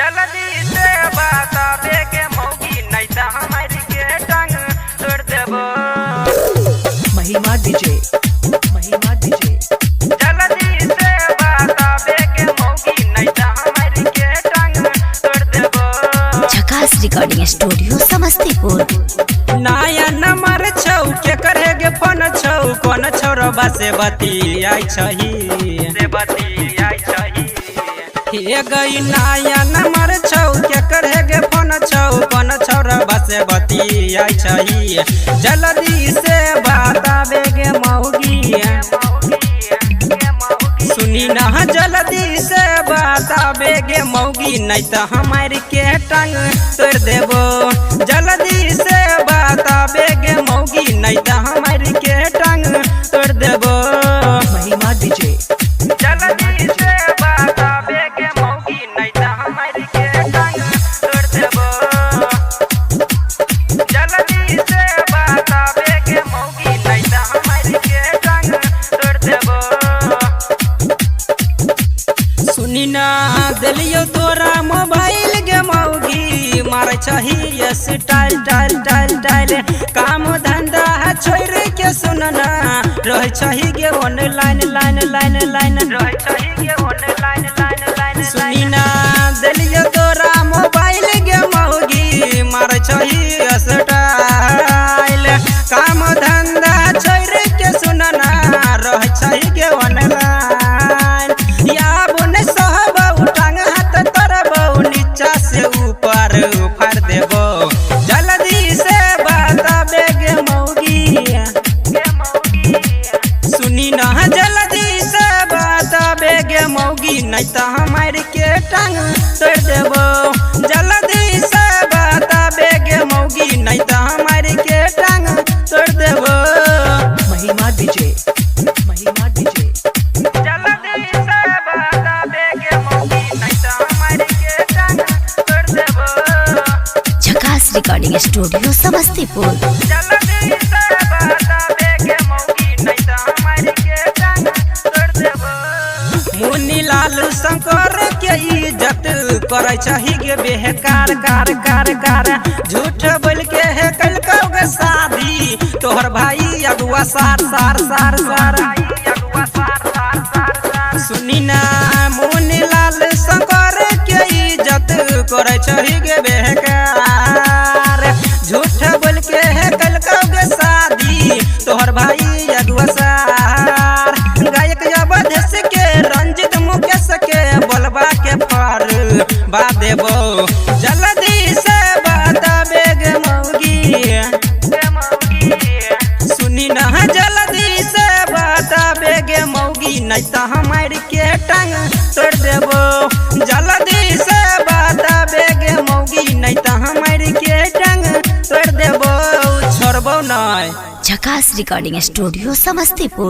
जल्दी से बतावे के मौगी नहीं तो हमारी के टांग तोड़ देबो। महिमा डीजे जल्दी से बतावे के मौगी नहीं तो हमारी के टांग तोड़ देबो। झकास रिकॉर्डिंग स्टूडियो समस्तीपुर। नया नंबर छौ के करेगे फोन छौ कौन छोरबा से बतियाई छही हे गई नया नंबर छौ के करेगे फोन छौ कौन छोरबा से बतियाई छही। जल्दी से बतावे गे मौगी सुनी ना जल्दी से बतावे गे मौगी नहीं तो हमारी के टांग तोड़ देबो। जल्दी से बतावे गे मौगी नहीं तो हमारी के टांग तोड़ देबो। महिमा डीजे जल्दी से बतावे गे मौगी नहीं तो हमारी के टांग तोड़ देबो। जल्दी से बतावे गे मौगी नहीं तो हमारी के टांग तोड़ देबो। सुनी ना दिलियो तोरा मोबाइल गे मौगी मारे चाहिए स्टाइल टाइल टाइल टाइल काम धंधा छोड़ के सुनना रह चाहिए गे ऑनलाइन लाइन लाइन लाइन रह चाहिए गे ऑनलाइन लाइन लाइन। सुनी ना दिलियो तोरा मोबाइल गे मौगी मारे चाहिए स्टाइल काम धंधा छोड़ के सुनना रह चाहिए गे ऑनलाइन से ऊपर उफार देबो। जल्दी से बतावे गे मौगी सुनी ना जल्दी से बतावे गे मौगी नहीं तो हमारी के टांग तोड़ देबो। जल्दी से बतावे गे मौगी नहीं तो हमारी के टांग तोड़ देबो। महिमा डीजे जल्दी से बतावे गे मौगी नहीं तो हमारी के टांग तोड़ देबो। झकास रिकॉर्डिंग स्टूडियो समस्तीपुर। जल्दी से बतावे गे मौगी नहीं तो हमारी के टांग तोड़ देबो। मुन्नी लाल शंकर के इज्जत करे चाहिए गे बेकार कार कार कार झूठ बोल के है कल कौगे शादी तोहर भाई अगुआ सार सार सार सार सुनी ना मुन्नी लाल शंकर के इज्जत करे चाहिए गे बेकार झूठ बोल के है कल कौगे शादी तोहर भाई अगुआ सार गायक अवधेश के रंजित मुकेश के बोलबा के फर बा देबो। जल्दी से बतावे गे मौगी सुनी ना जल्दी से बतावे गे मौगी नहीं तो हमारी के टांग तोड़ देबो। जल्दी से बतावे गे मौगी नहीं तो हमारी के टांग तोड़ देबो छोड़बो नहीं। झकास रिकॉर्डिंग स्टूडियो समस्तीपुर।